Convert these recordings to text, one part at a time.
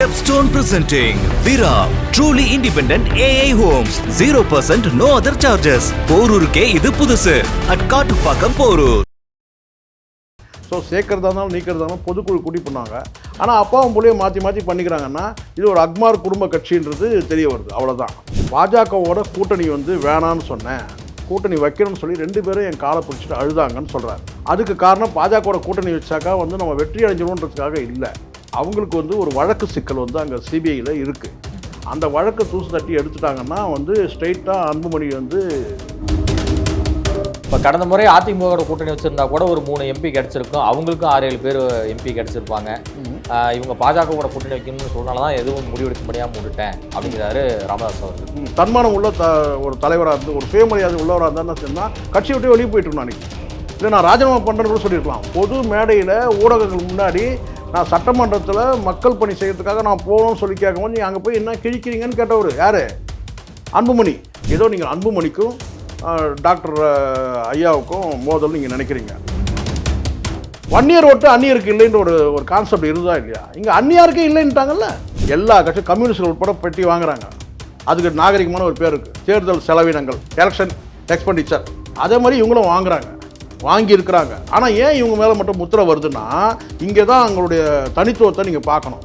Stepstone presenting Vira, truly independent AI homes, 0% no other charges. போரூருக்கே இது புதுசு at Kattupakkam Porur. So சேர்க்கறதாலும் நீக்கிறதாலும் பொதுக்குழு கூட்டி பண்ணாங்க. ஆனால் அப்பாவும் புள்ளையும் மாற்றி பண்ணிக்கிறாங்கன்னா இது ஒரு அக்மார் குடும்ப கட்சின்றது தெரிய வருது. அவ்வளோதான். பாஜகவோட கூட்டணி வேணான்னு சொன்னேன், கூட்டணி வைக்கணும்னு சொல்லி 2 பேரும் என் காலை பிடிச்சிட்டு அழுதாங்கன்னு சொல்கிறார். அதுக்கு காரணம் பாஜகவோட கூட்டணி வச்சாக்கா நம்ம வெற்றி அடைஞ்சிடணுன்றதுக்காக இல்லை. அவங்களுக்கு ஒரு வழக்கு சிக்கல் அங்கே சிபிஐயில் இருக்குது. அந்த வழக்கை தூசு தட்டி எடுத்துட்டாங்கன்னா ஸ்ட்ரெயிட்டாக அன்புமணி இப்போ கடந்த முறை அதிமுக கூட்டணி வச்சிருந்தா கூட ஒரு 3 எம்பி கிடைச்சிருக்கும், அவங்களுக்கும் 6-7 பேர் எம்பி கிடைச்சிருப்பாங்க. இவங்க பாஜக கூட கூட்டணி வைக்கணும்னு சொன்னால தான் எதுவும் முடிவெடுக்க முடியாமல் விட்டுட்டேன் அப்படிங்கிறாரு ராமதாஸ் அவர்கள். தன்மானம் உள்ள ஒரு தலைவராக இருந்து ஒரு சுயமரியாதை உள்ளவராக இருந்தால் என்ன சொன்னால் கட்சி விட்டு வெளியே போயிட்டு இருந்தான். அன்றைக்கி இல்லை நான் ராஜினாமா பண்ணுறேன்னு கூட சொல்லியிருக்கலாம். பொது மேடையில் ஊடகங்கள் முன்னாடி நான் சட்டமன்றத்தில் மக்கள் பணி செய்யறதுக்காக நான் போகணும்னு சொல்லி கேட்கும்போது நீங்கள் அங்கே போய் என்ன கிழிக்கிறீங்கன்னு கேட்டவர் யார்? அன்புமணி. ஏதோ நீங்கள் அன்புமணிக்கும் டாக்டர் ஐயாவுக்கும் மோதல் நீங்கள் நினைக்கிறீங்க. வன்னியர் ஓட்டு அந்நியருக்கு இல்லைன்ற ஒரு கான்செப்ட் இருந்தா இல்லையா? இங்கே அந்நியாருக்கே இல்லைன்ட்டாங்கல்ல. எல்லா கட்சியும் கம்யூனிஸ்ட் உட்பட பெட்டி வாங்குறாங்க. அதுக்கு நாகரிகமான ஒரு பேர் இருக்குது, தேர்தல் செலவினங்கள், எலெக்ஷன் எக்ஸ்பெண்டிச்சர். அதே மாதிரி இவங்களும் வாங்கியிருக்கிறாங்க. ஆனால் ஏன் இவங்க மேலே மட்டும் முத்திரை வருதுன்னா இங்கே தான் அவங்களுடைய தனித்துவத்தை நீங்கள் பார்க்கணும்.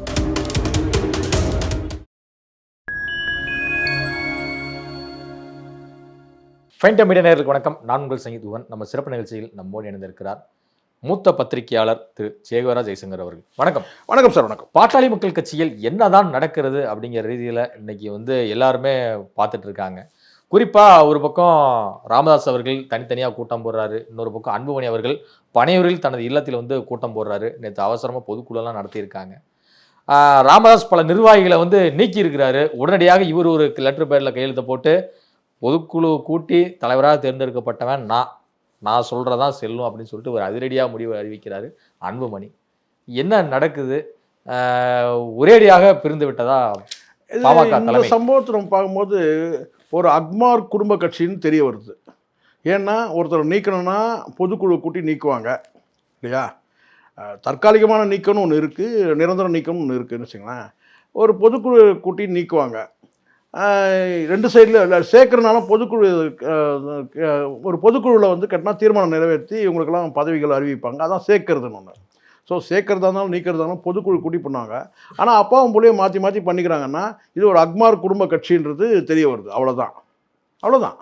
ஃபைன் டைம் மீடியா நேயர்களுக்கு வணக்கம். நான் உங்கள் சங்கீதுவன். நம்ம சிறப்பு நிகழ்ச்சியில் நம்மோடு இணைந்திருக்கிறார் மூத்த பத்திரிகையாளர் திரு சேகவரா ஜெய்சங்கர் அவர்கள். வணக்கம். வணக்கம் சார். வணக்கம். பாட்டாளி மக்கள் கட்சியில் என்னதான் நடக்கிறது அப்படிங்கிற ரீதியில் இன்னைக்கு எல்லாருமே பார்த்துட்டு இருக்காங்க. குறிப்பாக ஒரு பக்கம் ராமதாஸ் அவர்கள் தனித்தனியாக கூட்டம் போடுறாரு, இன்னொரு பக்கம் அன்புமணி அவர்கள் பனையூரில் தனது இல்லத்தில் கூட்டம் போடுறாரு. நேற்று அவசரமாக பொதுக்குழுலாம் நடத்தியிருக்காங்க. ராமதாஸ் பல நிர்வாகிகளை நீக்கி இருக்கிறாரு. உடனடியாக இவர் ஒரு லெட்டர் பேரில் கையெழுத்தை போட்டு பொதுக்குழு கூட்டி தலைவராக தேர்ந்தெடுக்கப்பட்டவன் நான் சொல்கிறதான் செல்லும் அப்படின்னு சொல்லிட்டு ஒரு அதிரடியாக முடிவை அறிவிக்கிறாரு அன்புமணி. என்ன நடக்குது? ஒரேடியாக பிரிந்து விட்டதா பாமக தலைமை? சம்பவத்தை நம்ம பார்க்கும்போது ஒரு அக்மார் குடும்ப கட்சின்னு தெரிய வருது. ஏன்னா ஒருத்தர் நீக்கணும்னா பொதுக்குழு கூட்டி நீக்குவாங்க இல்லையா? தற்காலிகமான நீக்கம்னு ஒன்று இருக்குது, நிரந்தர நீக்கம்னு ஒன்று இருக்குதுன்னு வச்சுங்களேன். ஒரு பொதுக்குழு கூட்டி நீக்குவாங்க. 2 சைடில் சேர்க்கறனாலும் பொதுக்குழு ஒரு பொதுக்குழுவில் கட்டினா தீர்மானம் நிறைவேற்றி இவங்களுக்கெல்லாம் பதவிகள் அறிவிப்பாங்க. அதான் சேர்க்கறதுன்னு ஒன்று. ஸோ சேர்க்கறதா இருந்தாலும் நீக்கிறதாலும் பொதுக்குழு கூட்டி பண்ணாங்க. ஆனால் அப்பாவும் புள்ளையும் மாற்றி பண்ணிக்கிறாங்கன்னா இது ஒரு அக்மார் குடும்ப கட்சின்றது தெரிய வருது. அவ்வளோதான்.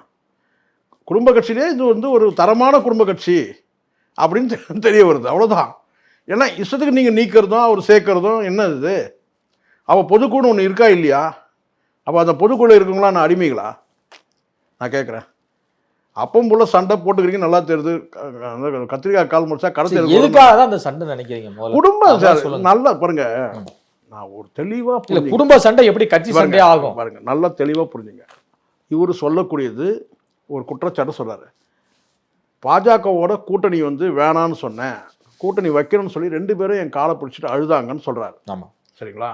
குடும்ப கட்சியிலே இது ஒரு தரமான குடும்ப கட்சி அப்படின்னு தெரிய வருது. அவ்வளோதான். ஏன்னா இஷ்டத்துக்கு நீங்கள் நீக்கிறதும் அவர் சேர்க்கறதும் என்ன இது? அவள் பொதுக்குழு ஒன்று இருக்கா இல்லையா? அப்போ அந்த பொதுக்குழு இருக்குங்களா நான் அடிமைகளா? நான் கேட்குறேன். அப்பவும் போல சண்டை போட்டுக்கிறீங்க, நல்லா தெரியுது. கத்திரிக்காய் கால் முடிச்சா கடைசி எதுக்காக தான் அந்த சண்டை நினைக்கிறீங்க? குடும்பம் நல்லா பாருங்க. நான் ஒரு தெளிவா குடும்ப சண்டை எப்படி கட்சி சண்டை ஆகும் பாருங்க. நல்லா தெளிவா புரிஞ்சுங்க. இவரு சொல்லக்கூடியது ஒரு குற்றச்சாட்டு சொல்றாரு. பாஜகவோட கூட்டணி வேணான்னு சொன்னேன், கூட்டணி வைக்கணும்னு சொல்லி 2 பேரும் என் காலை பிடிச்சிட்டு அழுதாங்கன்னு சொல்றாரு. ஆமா, சரிங்களா?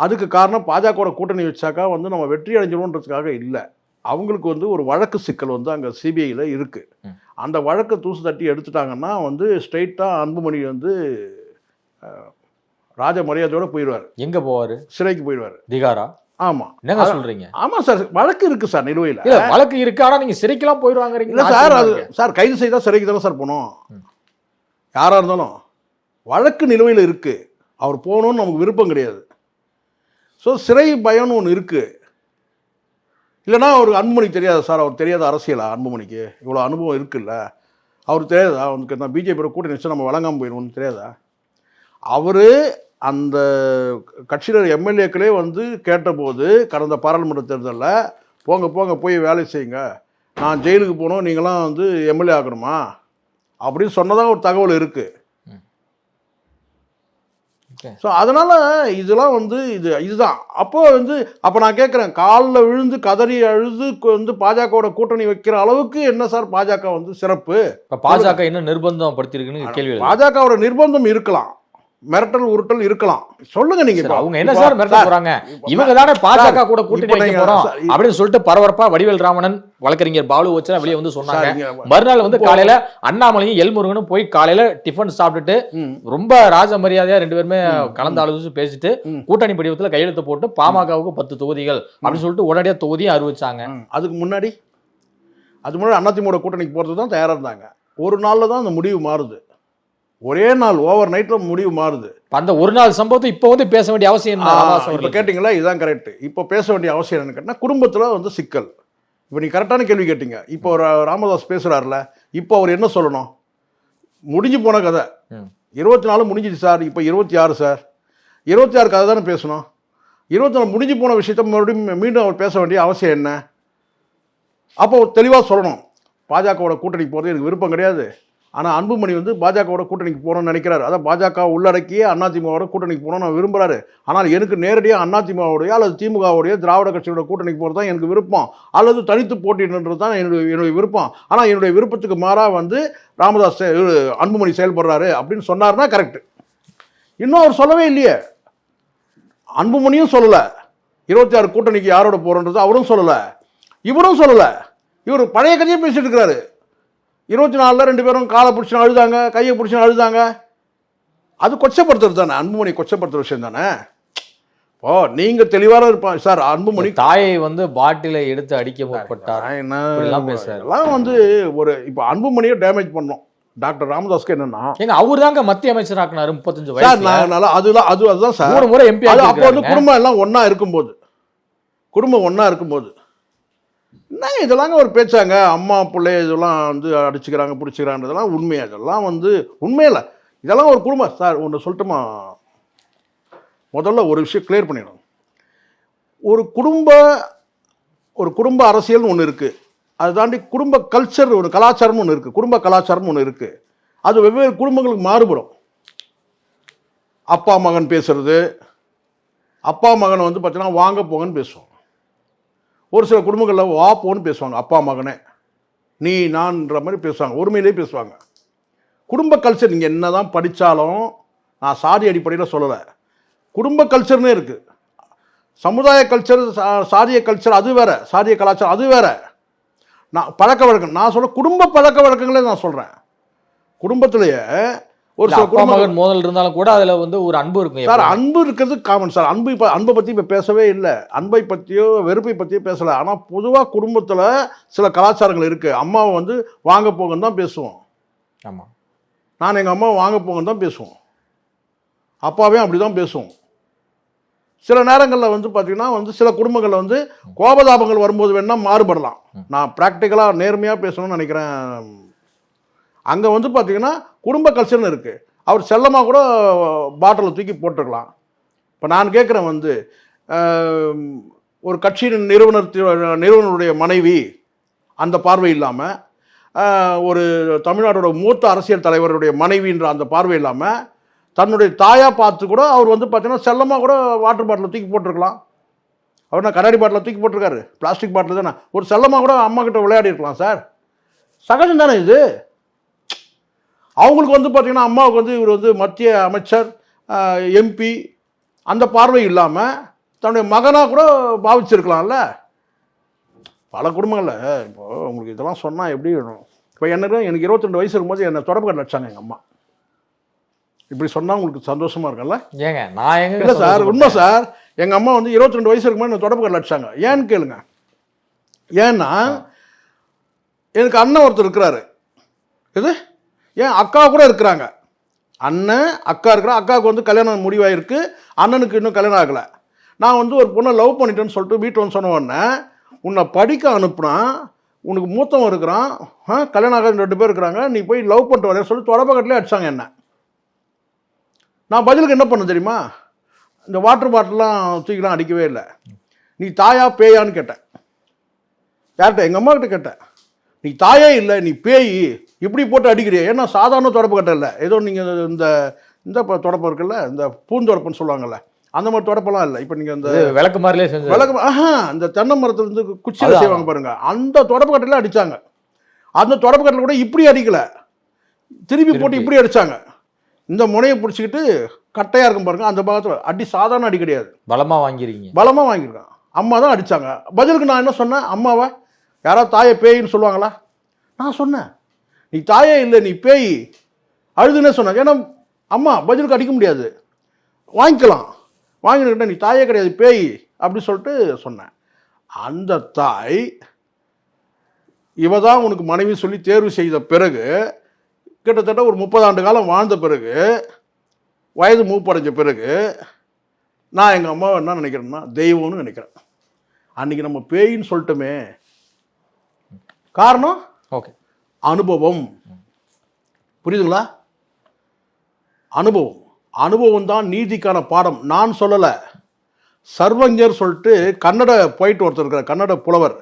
அதுக்கு காரணம் பாஜகவோட கூட்டணி வச்சாக்கா நம்ம வெற்றி அடைஞ்சிடணுன்றதுக்காக இல்லை. அவங்களுக்கு ஒரு வழக்கு சிக்கல் அங்கே சிபிஐயில் இருக்குது. அந்த வழக்கை தூசு தட்டி எடுத்துட்டாங்கன்னா ஸ்ட்ரெயிட்டாக அன்புமணி ராஜ மரியாதையோடு போயிடுவார். எங்கே போவார்? சிறைக்கு போயிடுவார். திகாரா? ஆமாம். என்ன சொல்கிறீங்க? ஆமாம் சார், வழக்கு இருக்குது சார் நிலுவையில். வழக்கு இருக்குது, ஆனால் நீங்கள் சிறைக்கெல்லாம் போயிடுவாங்க. இல்லை சார், அது சார் கைது செய்தால் சிறைக்கு தானே சார் போகணும். யாராக இருந்தாலும் வழக்கு நிலுவையில் இருக்குது. அவர் போகணுன்னு நமக்கு விருப்பம் கிடையாது. ஸோ சிறை பயம்னு ஒன்று இருக்குது. இல்லைனா அவருக்கு அன்புமணிக்கு தெரியாது சார், அவர் தெரியாத அரசியலா? அன்புமணிக்கு இவ்வளோ அனுபவம் இருக்குல்ல, அவருக்கு தெரியாதா? அவனுக்கு நான் பிஜேபியோட கூட்டணி வச்சு நம்ம வழங்காமல் போயிடுவோம்னு தெரியாதா? அவர் அந்த கட்சியில் எம்எல்ஏக்களே கேட்டபோது கடந்த பாராளுமன்ற தேர்தலில் போங்க போய் வேலை செய்யுங்க, நான் ஜெயிலுக்கு போகணும், நீங்களாம் எம்எல்ஏ ஆகணுமா அப்படின்னு சொன்னதாக ஒரு தகவல் இருக்குது. ஸோ அதனால் இதெல்லாம் இதுதான். அப்போ நான் கேட்குறேன், காலில் விழுந்து கதறி அழுது பாஜகவோட கூட்டணி வைக்கிற அளவுக்கு என்ன சார் பாஜக சிறப்பு? பாஜக என்ன நிர்பந்தம் படுத்திருக்குன்னு கேள்வி. பாஜகவோட நிர்பந்தம் இருக்கலாம், மிரட்டல் உருட்டல் இருக்கலாம். சொல்லுங்க நீங்க. சரி, அவங்க என்ன சார் மிரட்ட போறாங்க? இவங்க தானே பாஜக கூட கூட்டணி வைக்க போறோம் அப்படின்னு சொல்லிட்டு பரபரப்பா வடிவேல் ராமணன், வழக்கறிஞர் பாலு வச்சா வெளியே வந்து சொன்னாங்க. மறுநாள் வந்து காலையில அண்ணாமலையும் எல்முருகனும் போய் காலையில டிஃபன் சாப்பிட்டுட்டு ரொம்ப ராஜ மரியாதையா 2 பேருமே கலந்து ஆலோசிச்சு பேசிட்டு கூட்டணி படிவத்துல கையெழுத்து போட்டு பாமகவுக்கு 10 தொகுதிகள் அப்படின்னு சொல்லிட்டு உடனடியா தொகுதியும் அறிவிச்சாங்க. அதுக்கு முன்னாடி அதிமுக கூட்டணிக்கு போறது தான் தயாரா இருந்தாங்க. ஒரு நாள்ல தான் அந்த முடிவு மாறுது. ஒரே நாள் ஓவர் நைட்ல முடிவு மாறுது. அந்த ஒரு நாள் சம்பவத்தை இப்போ வந்து பேச வேண்டிய அவசியம் இப்போ கேட்டீங்களா? இதுதான் கரெக்ட். இப்போ பேச வேண்டிய அவசியம் என்னன்னு கேட்டா, குடும்பத்துல வந்து சிக்கல். இப்போ நீ கரெக்டான கேள்வி கேட்டீங்க. இப்போ ஒரு ராமதாஸ் பேசுறாருல, இப்போ அவர் என்ன சொல்லணும்? முடிஞ்சு போன கதை 24 முடிஞ்சிச்சு சார், இப்போ 26 சார். 26 கதை தானே பேசணும். 24 முடிஞ்சு போன விஷயத்த மறுபடியும் மீண்டும் அவர் பேச வேண்டிய அவசியம் என்ன? அப்போ தெளிவாக சொல்லணும், பாஜகவோட கூட்டணிக்கு போகிறது எனக்கு விருப்பம் கிடையாது. ஆனால் அன்புமணி வந்து பாஜகவோட கூட்டணிக்கு போகணும்னு நினைக்கிறாரு. அதான் பாஜக உள்ளடக்கியே அதிமுகவோட கூட்டணிக்கு போகணும்னு நான் விரும்புகிறாரு. ஆனால் எனக்கு நேரடியாக அதிமுகவுடைய அல்லது திமுகவுடைய திராவிட கட்சியோட கூட்டணிக்கு போகிறது தான் எனக்கு விருப்பம், அல்லது தனித்து போட்டின்றது தான் என்னுடைய விருப்பம். ஆனால் என்னுடைய விருப்பத்துக்கு மாறாக வந்து ராமதாஸ் அன்புமணி செயல்படுறாரு அப்படின்னு சொன்னார்னா கரெக்டு. இன்னும் அவர் சொல்லவே இல்லையே. அன்புமணியும் சொல்லலை 26 கூட்டணிக்கு யாரோட போகிறன்றது அவரும் சொல்லலை, இவரும் சொல்லலை. இவர் பழைய கதையை பேசிட்டு இருக்கிறாரு. 24 2 பேரும் காலை பிடிச்சு அழுதாங்க, கையை பிடிச்சு அழுதாங்க. அது கொச்சப்படுத்துறது தானே, அன்புமணி கொச்சப்படுத்துற விஷயம் தானே. ஓ நீங்க தெளிவாக இருப்பாங்க சார். அன்புமணி தாயை வந்து பாட்டிலை எடுத்து அடிக்க முற்பட்டார் எல்லாம் வந்து ஒரு இப்போ அன்புமணியை டேமேஜ் பண்ணோம். டாக்டர் ராமதாஸ்க்கு என்னன்னா, அவர் தாங்க மத்திய அமைச்சர் ஆக்கினாரு 35 வயசு. அதுதான் சார் 3 முறை எம்பி. அப்போ வந்து குடும்பம் எல்லாம் ஒன்னா இருக்கும்போது என்ன இதெல்லாங்க ஒரு பேச்சாங்க. அம்மா பிள்ளை இதெல்லாம் வந்து அடிச்சுக்கிறாங்க பிடிச்சிக்கிறான்றதெல்லாம் உண்மையா? இதெல்லாம் வந்து உண்மையில இதெல்லாம் ஒரு குடும்பம் சார். ஒன்று சொல்லட்டுமா? முதல்ல ஒரு விஷயம் கிளியர் பண்ணிடணும். ஒரு குடும்ப அரசியல்னு ஒன்று இருக்குது. அதை தாண்டி குடும்ப கல்ச்சர், ஒரு கலாச்சாரம்னு ஒன்று இருக்குது. குடும்ப கலாச்சாரம்னு ஒன்று இருக்குது. அது வெவ்வேறு குடும்பங்களுக்கு மாறுபடும். அப்பா மகன் பேசுறது, அப்பா மகனை வந்து பார்த்தீங்கன்னா வாங்க போங்கன்னு பேசுவோம். ஒரு சில குடும்பங்களில் வா போன்னு பேசுவாங்க. அப்பா மகனே நீ நான்ன்ற மாதிரி பேசுவாங்க, ஒருமையிலே பேசுவாங்க. குடும்ப கல்ச்சர் நீங்கள் என்ன தான் படித்தாலும், நான் சாதி அடிப்படையில் சொல்லலை, குடும்ப கல்ச்சர்னே இருக்குது. சமுதாய கல்ச்சர், சாதிய கல்ச்சர் அது வேற, சாதிய கலாச்சாரம் அது வேற. நான் பழக்க வழக்கம் நான் சொல்ல குடும்ப பழக்க வழக்கங்களே நான் சொல்கிறேன். குடும்பத்திலேயே ஒரு சில குடும்பங்கள் மோதல் இருந்தாலும் கூட அதில் வந்து ஒரு அன்பு இருக்கும் சார். அன்பு இருக்கிறது காமன் சார். அன்பை பற்றி இப்போ பேசவே இல்லை, அன்பை பற்றியோ வெறுப்பை பற்றியோ பேசலை. ஆனால் பொதுவாக குடும்பத்தில் சில கலாச்சாரங்கள் இருக்குது. அம்மாவை வந்து வாங்க போங்கன்னு தான் பேசுவோம். ஆமாம், நான் எங்கள் அம்மாவை வாங்க போங்கன்னு தான் பேசுவோம். அப்பாவே அப்படி தான் பேசுவோம். சில நேரங்களில் வந்து பார்த்தீங்கன்னா வந்து சில குடும்பங்களில் வந்து கோபதாபங்கள் வரும்போது வேணால் மாறுபடலாம். நான் ப்ராக்டிக்கலாக நேர்மையாக பேசணும்னு நினைக்கிறேன். அங்கே வந்து பார்த்தீங்கன்னா குடும்ப கல்ச்சர்னு இருக்குது. அவர் செல்லமாக கூட பாட்டிலை தூக்கி போட்டுருக்கலாம். இப்போ நான் கேட்குறேன் வந்து ஒரு கட்சியின் நிறுவனருடைய மனைவி அந்த பார்வை இல்லாமல், ஒரு தமிழ்நாட்டோட மூத்த அரசியல் தலைவருடைய மனைவின்ற அந்த பார்வை இல்லாமல், தன்னுடைய தாயாக பார்த்து கூட அவர் வந்து பார்த்தீங்கன்னா செல்லமாக கூட வாட்டர் பாட்டிலை தூக்கி போட்டிருக்கலாம். அவர் நான் கண்ணாடி பாட்டிலை தூக்கி போட்டிருக்காரு, பிளாஸ்டிக் பாட்டில் தானே. ஒரு செல்லமாக கூட அம்மா கிட்ட விளையாடி இருக்கலாம் சார். சகஜம் தானே இது. அவங்களுக்கு வந்து பார்த்தீங்கன்னா அம்மாவுக்கு வந்து இவர் வந்து மத்திய அமைச்சர், எம்பி அந்த பார்வை இல்லாமல் தன்னுடைய மகனாக கூட பாவிச்சிருக்கலாம்ல. பல குடும்பங்களில் இப்போது உங்களுக்கு இதெல்லாம் சொன்னால் எப்படி வேணும்? இப்போ எனக்கு 22 வயசு இருக்கும்போது என்னை தொடர்பு கட்ட வச்சாங்க எங்கள் அம்மா. இப்படி சொன்னால் உங்களுக்கு சந்தோஷமாக இருக்கும்ல? ஏங்க நான் எங்க இல்லை சார், உண்மை சார். எங்கள் அம்மா வந்து 22 வயசு இருக்கும்போது என்னை தொடர்பு கட்ட வச்சாங்க. ஏன்னு கேளுங்க. ஏன்னா எனக்கு அண்ணன் ஒருத்தர் இருக்கிறாரு. இது ஏன் அக்கா கூட இருக்கிறாங்க. அண்ணன் அக்கா இருக்கிறா. அக்காவுக்கு வந்து கல்யாணம் முடிவாயிருக்கு, அண்ணனுக்கு இன்னும் கல்யாணம் ஆகலை. நான் வந்து ஒரு பொண்ணை லவ் பண்ணிட்டேன்னு சொல்லிட்டு வீட்டில் வந்து சொன்ன உடனே, உன்னை படிக்க அனுப்புனா, உனக்கு மூத்தவன் இருக்கிறான், கல்யாணம் ஆகாத 2 பேர் இருக்கிறாங்க, நீ போய் லவ் பண்ணிட்டு வரேன்னு சொல்லி தொடப்பக்கட்டிலே அடிச்சாங்க என்ன. நான் பதிலுக்கு என்ன பண்ண தெரியுமா? இந்த வாட்டர் பாட்டிலாம் தூக்கிலாம் அடிக்கவே இல்லை. நீ தாயா பேயான்னு கேட்டேன். யார்கிட்ட? எங்கள் அம்மா கிட்ட கேட்டேன். நீ தாயே இல்லை, நீ பேய், இப்படி போட்டு அடிக்கிறியா? ஏன்னா சாதாரண தொடப்பு கட்டை இல்லை, ஏதோ நீங்கள் இந்த இந்த தொடப்பம் இருக்குல்ல, இந்த பூந்தொடப்புன்னு சொல்லுவாங்கல்ல, அந்த மாதிரி தொடப்பெல்லாம் இல்லை. இப்போ நீங்கள் இந்த விளக்கு மாதிரிலே செஞ்சு இந்த தென்னை மரத்துலேருந்து குச்சியில் செய்வாங்க பாருங்க, அந்த தொடப்பு கட்டையில் அடித்தாங்க. அந்த தொடப்பு கட்டையில் கூட இப்படி அடிக்கலை, திருப்பி போட்டு இப்படி அடித்தாங்க. இந்த முனையை பிடிச்சிக்கிட்டு கட்டையாக இருக்கும் பாருங்க, அந்த பாகத்தில் அடி சாதாரண அடி கிடையாது, பலமா வாங்கிருக்கீங்க. பலமாக வாங்கியிருக்கான். அம்மா தான் அடித்தாங்க. பதிலுக்கு நான் என்ன சொன்னேன், அம்மாவை யாராவது தாயை பேயின்னு சொல்லுவாங்களா? நான் சொன்னேன், நீ தாயே இல்லை, நீ பேய் அழுதுன்னே சொன்னேன். ஏன்னா அம்மா பதிலுக்கு அடிக்க முடியாது, வாங்கிக்கலாம், வாங்கிக்கிட்ட நீ தாயே கிடையாது பேய் அப்படி சொல்லிட்டு சொன்னேன். அந்த தாய் இவ தான் உனக்கு மனைவி சொல்லி தேர்வு செய்த பிறகு, கிட்டத்தட்ட ஒரு 30 ஆண்டு காலம் வாழ்ந்த பிறகு, வயது மூப்படைஞ்ச பிறகு, நான் எங்கள் அம்மாவை என்ன நினைக்கிறேன்னா தெய்வம்னு நினைக்கிறேன். அன்றைக்கி நம்ம பேயின்னு சொல்லிட்டோமே, காரணம் ஓகே அனுபவம். புரியுதுங்களா? அனுபவம். அனுபவம் தான் நீதிக்கான பாடம். நான் சொல்லலை, சர்வஞர் சொல்லிட்டு கன்னட போயிட்டு ஒருத்தர் இருக்கிற கன்னட புலவர்,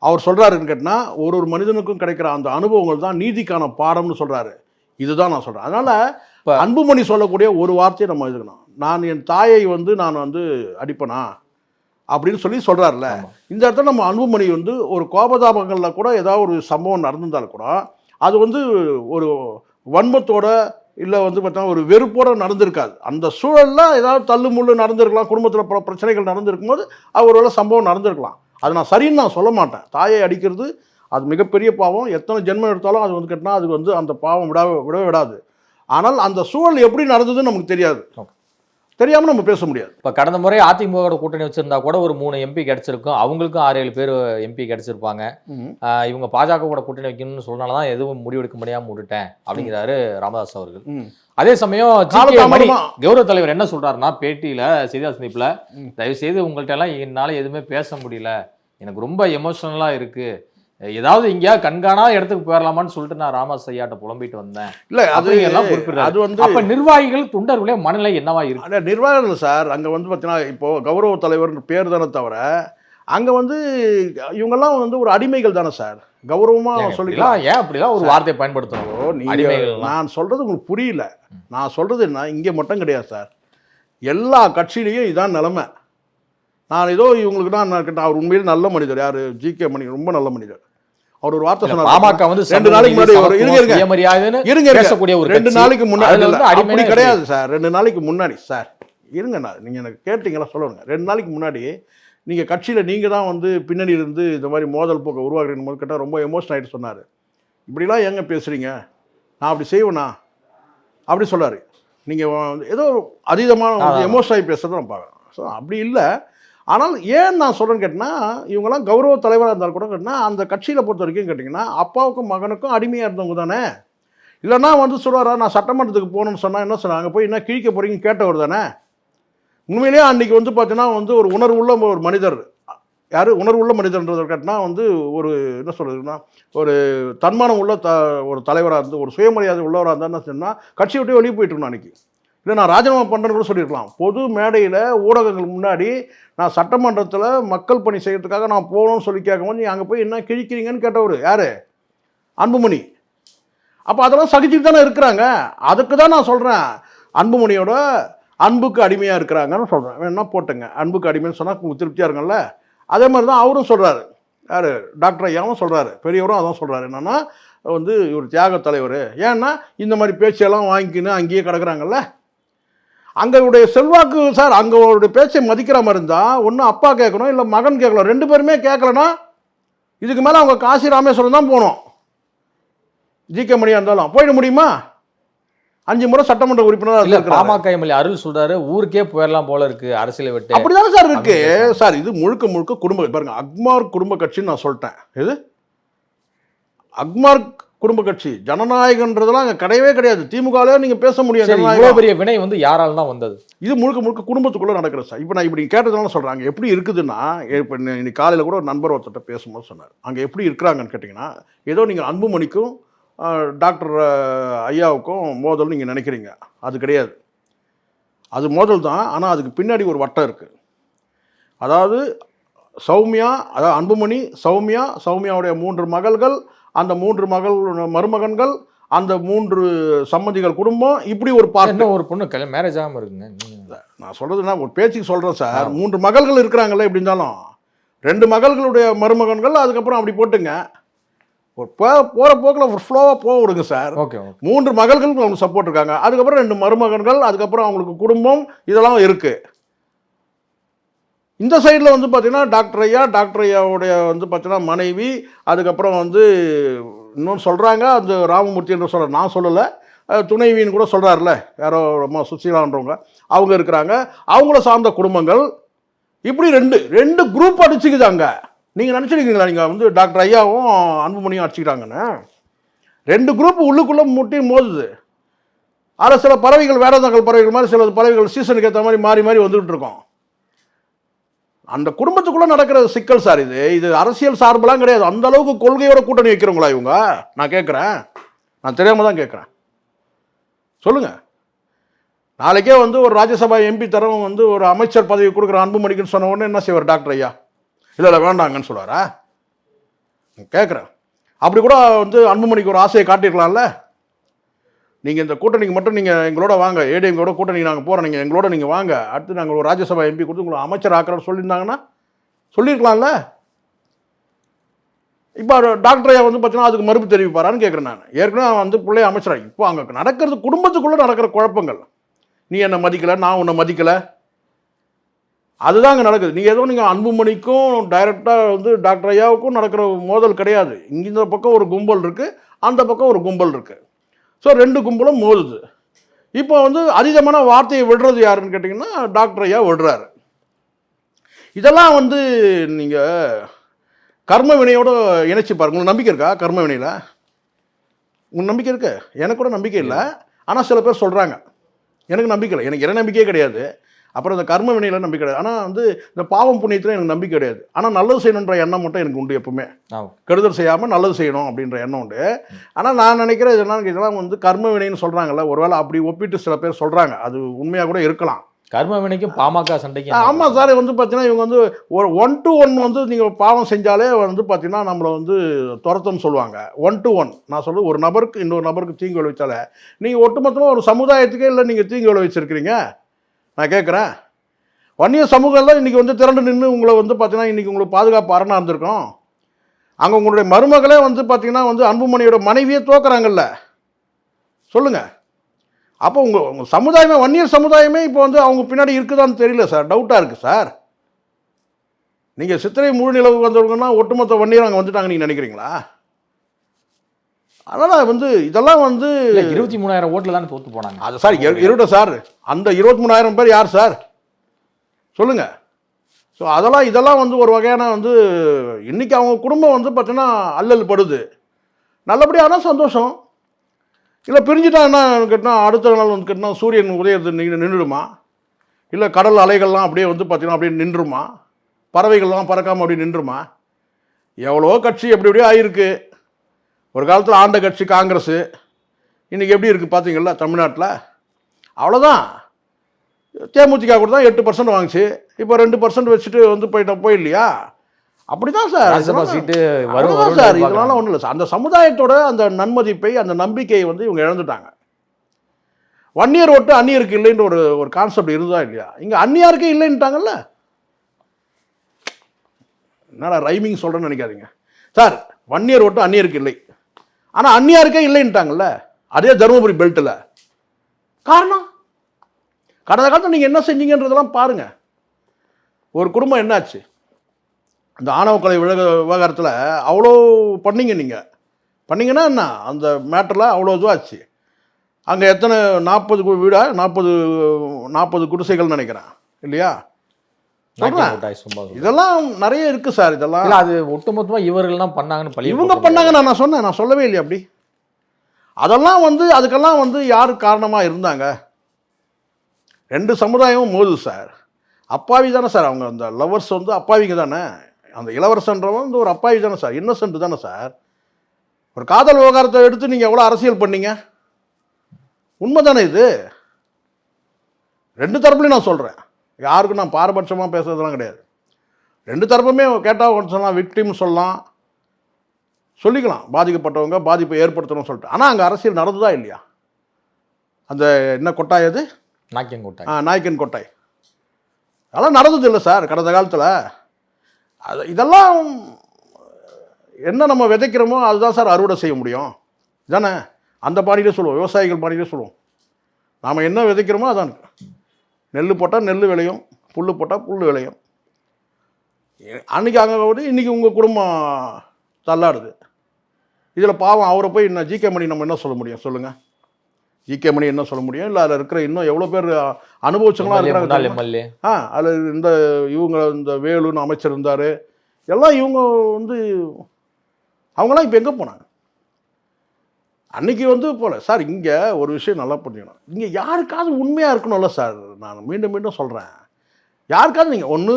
அவர் சொல்கிறாருன்னு கேட்டால் ஒரு மனிதனுக்கும் கிடைக்கிற அந்த அனுபவங்கள் தான் நீதிக்கான பாடம்னு சொல்கிறாரு. இதுதான் நான் சொல்கிறேன். அதனால் அன்புமணி சொல்லக்கூடிய ஒரு வார்த்தையை நம்ம எழுதுக்கணும். நான் என் தாயை நான் அடிப்பனா அப்படின்னு சொல்லி சொல்கிறார்ல, இந்த இடத்துல நம்ம அன்புமணி ஒரு கோபதாபங்களில் கூட ஏதாவது ஒரு சம்பவம் நடந்திருந்தாலும் கூட அது ஒரு வன்மத்தோட இல்லை பார்த்தா ஒரு வெறுப்போட நடந்திருக்காது. அந்த சூழலில் ஏதாவது தள்ளு முள்ளு நடந்திருக்கலாம், குடும்பத்தில் பல பிரச்சனைகள் நடந்திருக்கும் போது ஒரு சம்பவம் நடந்திருக்கலாம். அது நான் சரின்னு நான் சொல்ல மாட்டேன். தாயை அடிக்கிறது அது மிகப்பெரிய பாவம். எத்தனை ஜென்மம் எடுத்தாலும் அது கேட்டால் அது அந்த பாவம் விடவே விடாது. ஆனால் அந்த சூழல் எப்படி நடந்ததுன்னு நமக்கு தெரியாது, தெரியாமல் நம்ம பேச முடியாது. இப்போ கடந்த முறை அதிமுக கூட்டணி வச்சிருந்தா கூட ஒரு 3 எம்பி கிடைச்சிருக்கும், அவங்களுக்கும் 6-7 பேர் எம்பி கிடைச்சிருப்பாங்க. இவங்க பாஜக கூட கூட்டணி வைக்கணும்னு சொன்னால தான் எதுவும் முடிவெடுக்க முடியாமல் விட்டுட்டேன் அப்படிங்கிறாரு ராமதாஸ் அவர்கள். அதே சமயம் கௌரவ தலைவர் என்ன சொல்றாருன்னா, பேட்டியில செய்தியாளர் சந்திப்புல, தயவு செய்து உங்கள்கிட்ட எல்லாம் என்னால எதுவுமே பேச முடியல, எனக்கு ரொம்ப எமோஷனலா இருக்கு, ஏதாவது இங்கேயா கண்காணாத இடத்துக்கு போயிடலாமான்னு சொல்லிட்டு நான் ராமதாஸ் ஐயாட்ட புலம்பிட்டு வந்தேன். இல்ல அது எல்லாம் குறிப்பிடுறாரு. அப்ப நிர்வாகிகள் தொண்டர்களே மனநிலை என்னவா இருக்கு? நிர்வாகிகள் சார் அங்க பார்த்தீங்கன்னா இப்போ கௌரவ தலைவர் பேர் தானே தவிர அங்க இவங்கெல்லாம் ஒரு அடிமைகள் தானே சார். கௌரவமா சொல்லிக்கலாம். ஏன் அப்படிலாம் ஒரு வார்த்தையை பயன்படுத்தணும்? நான் சொல்றது உங்களுக்கு புரியல. நான் சொல்றது என்ன, இங்கே மட்டும் கிடையாது சார், எல்லா கட்சியிலையும் இதான் நிலைமை. நான் ஏதோ இவங்களுக்கு தான் அவர் உண்மையிலே நல்ல மனிதர். யாரு? ஜி.கே. மணி ரொம்ப நல்ல மனிதர். அவர் ஒரு வார்த்தை சொன்னார், பாமக 2 நாளைக்கு முன்னாடி இருங்க 2 நாளைக்கு முன்னாடி அப்படி கிடையாது சார். 2 நாளைக்கு முன்னாடி சார் இருங்க, நீங்க எனக்கு கேட்டீங்களா சொல்லணுங்க. 2 நாளைக்கு முன்னாடி நீங்க கட்சியில நீங்க தான் பின்னணி இருந்து இந்த மாதிரி மோதல் போக்க உருவாக்குறீங்க போது கேட்டால் ரொம்ப எமோஷன் ஆகிட்டு சொன்னார். இப்படிலாம் ஏங்க பேசுறீங்க, நான் அப்படி செய்வேனா அப்படி சொல்லாரு. நீங்கள் ஏதோ அதீதமான எமோஷன் ஆகி பேசுறதை நான் பார்க்குறேன். ஸோ அப்படி இல்லை. ஆனால் ஏன் நான் சொல்கிறேன்னு கேட்டிங்கன்னா, இவங்கெல்லாம் கௌரவ தலைவராக இருந்தாலும் கூட கேட்டிங்கன்னா அந்த கட்சியில் பொறுத்த வரைக்கும் கேட்டிங்கன்னா அப்பாவுக்கும் மகனுக்கும் அடிமையாக இருந்தவங்க தானே. இல்லைன்னா சொல்லுவாரா, நான் சட்டமன்றத்துக்கு போகணும்னு சொன்னால் என்ன சொன்னாங்க, போய் என்ன கிழிக்க போகிறீங்க கேட்டவர் தானே. உண்மையிலேயே அன்றைக்கி பார்த்தீங்கன்னா ஒரு உணர்வுள்ள ஒரு மனிதர். யார் உணர்வுள்ள மனிதர்ன்றதை கேட்டினா ஒரு என்ன சொல்கிறதுன்னா ஒரு தன்மானம் உள்ள ஒரு தலைவராக இருந்து ஒரு சுயமரியாதை உள்ளவராக இருந்தால் என்ன சொன்னால் கட்சியை விட்டு வெளியே போயிட்டு இருந்தோம் அன்றைக்கி. இல்லை நான் ராஜினாமா பண்ணுறேன்னு கூட சொல்லியிருக்கலாம். பொது மேடையில் ஊடகங்கள் முன்னாடி நான் சட்டமன்றத்தில் மக்கள் பணி செய்கிறதுக்காக நான் போகணும்னு சொல்லி கேட்கும்போது நீ அங்கே போய் என்ன கிழிக்கிறீங்கன்னு கேட்டவர் யார்? அன்புமணி. அப்போ அதெல்லாம் சகிச்சுட்டு தானே இருக்கிறாங்க. அதுக்கு தான் நான் சொல்கிறேன், அன்புமணியோட அன்புக்கு அடிமையாக இருக்கிறாங்கன்னு சொல்கிறேன். வேணா போட்டுங்க, அன்புக்கு அடிமைன்னு சொன்னால் உங்களுக்கு திருப்தியாக இருக்கும்ல. அதே மாதிரி தான் அவரும் சொல்கிறாரு. யார்? டாக்டர் ஐயாவும் சொல்கிறாரு, பெரியவரும் அதான் சொல்கிறாரு. என்னென்னா இவர் தியாக தலைவர். ஏன்னா இந்த மாதிரி பேச்செல்லாம் வாங்கிக்கின்னு அங்கேயே கிடக்குறாங்கல்ல. அங்களுடைய செல்வாக்கு சார், அங்கே அவருடைய பேச்சை மதிக்கிற மாதிரி இருந்தால் ஒன்று அப்பா கேட்கணும், இல்லை மகன் கேட்கலாம். 2 பேருமே கேட்கலன்னா இதுக்கு மேலே அவங்க காசி ராமேஸ்வரம் தான் போகணும். ஜி.கே. மணியாக இருந்தாலும் போயிட முடியுமா? 5 முறை சட்டமன்ற உறுப்பினராக பாமக எம்எல்ஏ அருள் சொல்றாரு, ஊருக்கே போயிடலாம் போல இருக்கு அரசியலை விட்டு. அப்படிதானே சார் இருக்கு சார். இது முழுக்க முழுக்க குடும்ப பாருங்க, அக்மார் குடும்ப கட்சின்னு நான் சொல்லிட்டேன். இது அக்மார் குடும்ப கட்சி. ஜனநாயகன்றதெல்லாம் அங்கே கிடையவே கிடையாது. திமுகவே நீங்க பேச முடியாது. இவ்வளவு பெரிய வினை யாரால தான் வந்தது? இது முழுக்க முழுக்க குடும்பத்துக்குள்ள நடக்கிறது சார். இப்போ நான் இப்படி கேட்டதுனால சொல்றாங்க எப்படி இருக்குதுன்னா, இப்போ இன்னைக்கு காலையில் கூட ஒரு நண்பர் ஒருத்தட்ட பேசும்போது சொன்னார், அங்கே எப்படி இருக்கிறாங்கன்னு கேட்டிங்கன்னா, ஏதோ நீங்கள் அன்புமணிக்கும் டாக்டர் ஐயாவுக்கும் மோதல் நீங்கள் நினைக்கிறீங்க. அது கிடையாது, அது மோதல் தான். ஆனால் அதுக்கு பின்னாடி ஒரு வட்டம் இருக்குது. அதாவது சௌமியா, அதாவது அன்புமணி, சௌமியாவுடைய 3 மகள்கள், அந்த 3 மருமகன்கள், அந்த 3 சம்மதிகள் குடும்பம், இப்படி ஒரு பார்ட். ஒரு பொண்ணு மேரேஜ் ஆகாமல் இருக்குங்க. நான் சொல்கிறதுனா ஒரு பேச்சுக்கு சொல்கிறேன் சார். 3 மகள்கள் இருக்கிறாங்கல்ல, எப்படி இருந்தாலும் 2 மகள்களுடைய மருமகன்கள், அதுக்கப்புறம் அப்படி போட்டுங்க. ஒரு போகிற போக்கில் ஒரு ஃப்ளோவாக போக விடுங்க சார். ஓகே ஓகே 3 மகள்களுக்கு அவங்க சப்போர்ட் இருக்காங்க, அதுக்கப்புறம் 2 மருமகன்கள், அதுக்கப்புறம் அவங்களுக்கு குடும்பம், இதெல்லாம் இருக்குது. இந்த சைடில் வந்து பார்த்தீங்கன்னா டாக்டர் ஐயாவுடைய வந்து பார்த்தீங்கன்னா மனைவி, அதுக்கப்புறம் வந்து இன்னொன்று சொல்கிறாங்க, அந்த ராமமூர்த்தி என்று சொல்ல, நான் சொல்லலை, துணைவின்னு கூட சொல்கிறாருல யாரோ ரொம்ப சுசீலான்றவங்க, அவங்க இருக்கிறாங்க, அவங்கள சார்ந்த குடும்பங்கள், இப்படி ரெண்டு குரூப் அடிச்சுக்குதாங்க. நீங்கள் நினச்சிருக்கீங்களா நீங்கள் வந்து டாக்டர் ஐயாவும் அன்புமணியும் அடிச்சுக்கிறாங்கன்னு? 2 குரூப் உள்ளுக்குள்ளே முட்டி மோதுது. அதில் சில பறவைகள் வேடந்தாங்கல் பறவைகள் மாதிரி, சில பறவைகள் சீசனுக்கு ஏற்ற மாதிரி மாறி மாறி வந்துகிட்டு இருக்கோம். அந்த குடும்பத்துக்குள்ளே நடக்கிற சிக்கல் சார் இது அரசியல் சார்பெல்லாம் கிடையாது. அந்த அளவுக்கு கொள்கையோட கூட்டணி வைக்கிறவங்களா இவங்க? நான் கேட்குறேன், நான் தெரியாமல் தான் கேட்குறேன், சொல்லுங்கள். நாளைக்கே வந்து ஒரு ராஜ்யசபா எம்பி தரம் வந்து ஒரு அமைச்சர் பதவி கொடுக்குற அன்புமணிக்குன்னு சொன்ன உடனே என்ன செய்வார் டாக்டர் ஐயா? இல்லை வேண்டாங்கன்னு சொல்லுவாரா? கேட்குறேன். அப்படி கூட வந்து அன்புமணிக்கு ஒரு ஆசையை காட்டியிருக்கலாம்ல. நீங்கள் இந்த கூட்டணிக்கு மட்டும் நீங்கள் எங்களோட வாங்க, ஏடிஎம்கோட கூட்டணிக்கு நாங்கள் போகிறோம், நீங்கள் எங்களோட நீங்கள் வாங்க, அடுத்து நாங்கள் ஒரு ராஜ்யசபா எம்பி கொடுத்து உங்களை அமைச்சர் ஆக்கிறோன்னு சொல்லியிருந்தாங்கன்னா சொல்லியிருக்கலாம்ல. இப்போ டாக்டர் ஐயா வந்து பார்த்தீங்கன்னா அதுக்கு மறுப்பு தெரிவிப்பாரான்னு கேட்குறேன் நான். ஏற்கனவே வந்து பிள்ளைய அமைச்சராக, இப்போ அங்கே நடக்கிறது குடும்பத்துக்குள்ளே நடக்கிற குழப்பங்கள். நீ என்னை மதிக்கலை, நான் உன்னை மதிக்கலை, அதுதான் அங்கே நடக்குது. நீங்கள் அன்புமணிக்கும் டைரெக்டாக வந்து டாக்டர் ஐயாவுக்கும் நடக்கிற மோதல் கிடையாது. இங்கே இந்த பக்கம் ஒரு கும்பல் இருக்குது, அந்த பக்கம் ஒரு கும்பல் இருக்குது. ஸோ 2 கும்பலும் மோதுது. இப்போ வந்து அதீதமான வார்த்தையை விடுறது யாருன்னு கேட்டிங்கன்னா டாக்டர் ஐயா விடுறாரு. இதெல்லாம் வந்து நீங்கள் கர்ம வினையோடு இணைச்சி பாருங்க. உங்களுக்கு நம்பிக்கை இருக்கா கர்ம வினையில்? உங்களுக்கு நம்பிக்கை இருக்கு? எனக்கு கூட நம்பிக்கை இல்லை. ஆனால் சில பேர் சொல்கிறாங்க. எனக்கு நம்பிக்கை இல்லை, எனக்கு நம்பிக்கையே கிடையாது. அப்புறம் இந்த கர்ம வினையில் நம்பிக்கை கிடையாது. ஆனால் வந்து இந்த பாவம் புண்ணியத்தில் எனக்கு நம்பிக்கை கிடையாது. ஆனால் நல்லது செய்யணுன்ற எண்ணம் மட்டும் எனக்கு உண்டு. எப்பவுமே கெடுதல் செய்யாமல் நல்லது செய்யணும் அப்படின்ற எண்ணம் உண்டு. ஆனால் நான் நினைக்கிறேன் இதெல்லாம் வந்து கர்ம வினைன்னு சொல்கிறாங்கல்ல, ஒருவேளை அப்படி ஒப்பிட்டு சில பேர் சொல்கிறாங்க, அது உண்மையாக கூட இருக்கலாம். கர்ம வினைக்கும் பாமக சண்டைக்கு. ஆமாம் சார், வந்து பார்த்தீங்கன்னா இவங்க வந்து ஒரு 1 to 1 வந்து நீங்கள் பாவம் செஞ்சாலே வந்து பார்த்தீங்கன்னா நம்மளை வந்து துரத்தம்னு சொல்லுவாங்க. 1 to 1 நான் சொல்லுவேன், ஒரு நபருக்கு இன்னொரு நபருக்கு தீங்கு விளைவிச்சாலே நீங்கள் ஒட்டுமொத்தமாக ஒரு சமுதாயத்துக்கே இல்லை நீங்கள் தீங்கு விளைவிச்சிருக்கிறீங்க. நான் கேட்குறேன், வன்னிய சமூகம்லாம் இன்றைக்கி வந்து திரண்டு நின்று உங்களை வந்து பார்த்தீங்கன்னா இன்றைக்கி உங்களுக்கு பாதுகாப்பு அரணாக இருந்திருக்கும். அங்கே உங்களுடைய மருமகளே வந்து பார்த்தீங்கன்னா வந்து அன்புமணியோட மனைவியே தோக்குறாங்கல்ல, சொல்லுங்கள். அப்போ உங்கள் சமுதாயமே, வன்னியர் சமுதாயமே இப்போ வந்து அவங்க பின்னாடி இருக்குதான்னு தெரியல சார், டவுட்டாக இருக்குது சார். நீங்கள் சித்திரை முழு நிலவு வந்தவங்கன்னா ஒட்டுமொத்த வன்னியர் அங்கே வந்துட்டாங்க நீங்கள் நினைக்கிறீங்களா? அதனால் வந்து இதெல்லாம் வந்து 23,000 ஓட்டில் தானே தோற்று போனாங்க. அது சார் இருக்கட்டும் சார், அந்த 23,000 பேர் யார் சார் சொல்லுங்கள். ஸோ இதெல்லாம் வந்து ஒரு வகையான வந்து இன்றைக்கி அவங்க குடும்பம் வந்து பார்த்தீங்கன்னா அல்லல் படுது. நல்லபடியாக ஆனால் சந்தோஷம். இல்லை பிரிஞ்சுட்டா என்ன கேட்டால் அடுத்த நாள் வந்து கேட்டால் சூரியன் உதயத்து நின்றுடுமா? இல்லை கடல் அலைகள்லாம் அப்படியே வந்து பார்த்தீங்கன்னா அப்படியே நின்றுமா? பறவைகள்லாம் பறக்காமல் அப்படியே நின்றுமா? எவ்வளோ கட்சி எப்படி எப்படியோ ஆகிருக்கு. ஒரு காலத்தில் ஆண்ட கட்சி காங்கிரஸு, இன்றைக்கி எப்படி இருக்குது பார்த்தீங்களா தமிழ்நாட்டில்? அவ்வளோதான். தேமுதிக கூட தான் 8% வாங்கிச்சு, இப்போ 2% வச்சுட்டு வந்து போயிடலையா? அப்படி தான் சார் சார். இதனால ஒன்றும் இல்லை சார், அந்த சமுதாயத்தோட அந்த நன்மதிப்பை, அந்த நம்பிக்கையை வந்து இவங்க இழந்துட்டாங்க. வன்னியர் ஓட்டு அந்நியருக்கு இல்லைன்ற ஒரு கான்செப்ட் இருந்தா இல்லையா? இங்கே அந்நியாருக்கே இல்லைன்ட்டாங்கல்ல. என்னடா ரைமிங் சொல்கிறேன்னு நினைக்காதீங்க சார். வன்னியர் ஓட்டு அந்நியருக்கு இல்லை, ஆனால் அந்நியாருக்கே இல்லைன்ட்டாங்கல்ல. அதே தருமபுரி பெல்ட்டில் காரணம் கடந்த காலத்தில் நீங்கள் என்ன செஞ்சீங்கன்றதெல்லாம் பாருங்கள். ஒரு குடும்பம் என்னாச்சு, இந்த ஆணவ கொலை விவகாரத்தில் அவ்வளோ பண்ணீங்க. நீங்கள் பண்ணீங்கன்னா என்ன, அந்த மேட்டரில் அவ்வளோ இதுவாச்சு. அங்கே எத்தனை 40 வீடா, 40 குடிசைகள் நினைக்கிறேன் இல்லையா? இதெல்லாம் நிறைய இருக்கு சார். இதெல்லாம் அது ஒட்டுமொத்தமா இவர்கள்லாம் பண்ணாங்கன்னு இவங்க பண்ணாங்க நான் சொன்னேன், நான் சொல்லவே இல்லையா அப்படி? அதெல்லாம் வந்து அதுக்கெல்லாம் வந்து யார் காரணமாக இருந்தாங்க? 2 சமுதாயமும் மோதுது சார். அப்பாவி தானே சார் அவங்க, அந்த லவர்ஸ் வந்து அப்பாவிங்க தானே. அந்த இளவரசன்றவன் வந்து ஒரு அப்பாவி தானே சார், இன்னசென்ட் தானே சார். ஒரு காதல் விவகாரத்தை எடுத்து நீங்கள் எவ்வளோ அரசியல் பண்ணீங்க? உண்மை தானே இது? 2 தரப்புலையும் நான் சொல்கிறேன், யாருக்கும் நான் பாரபட்சமாக பேசுறதுலாம் கிடையாது. 2 தரப்புமே கேட்டால் சொல்லலாம், விக்டிம் சொல்லலாம், சொல்லிக்கலாம், பாதிக்கப்பட்டவங்க பாதிப்பை ஏற்படுத்தணும்னு சொல்லிட்டு. ஆனால் அங்கே அரசியல் நடந்துதா இல்லையா? அந்த என்ன கொட்டாய் அது, நாய்க்கன் கொட்டாய், அதெல்லாம் நடந்தது இல்லை சார் கடந்த காலத்தில். இதெல்லாம் என்ன நம்ம விதைக்கிறோமோ அதுதான் சார் அறுவடை செய்ய முடியும் தானே. அந்த பாணியிலே சொல்லுவோம், விவசாயிகள் பாணியிலே சொல்லுவோம். நாம் என்ன விதைக்கிறோமோ அதான். நெல் போட்டால் நெல் விளையும், புல் போட்டால் புல் விளையும். அன்றைக்கி அங்கே வந்து இன்றைக்கி உங்கள் குடும்பம் தள்ளாடுது. இதில் பாவம் அவரை போய் என்ன ஜிகே மணி நம்ம என்ன சொல்ல முடியும் சொல்லுங்கள்? ஜிகே மணி என்ன சொல்ல முடியும்? இல்லை அதில் இருக்கிற இன்னும் எவ்வளோ பேர் அனுபவிச்சவங்களாம் இருக்கிறாங்க. அதில் இந்த வேலுன்னு அமைச்சர் இருந்தார், எல்லாம் இவங்க வந்து அவங்களாம் இப்போ எங்கே போனாங்க? அன்றைக்கி வந்து போல சார். இங்கே ஒரு விஷயம் நல்லா புரிஞ்சுக்கணும், இங்கே யாருக்காவது உண்மையாக இருக்கணும்ல சார். நான் மீண்டும் மீண்டும் சொல்கிறேன், யாருக்காவது நீங்கள் ஒன்று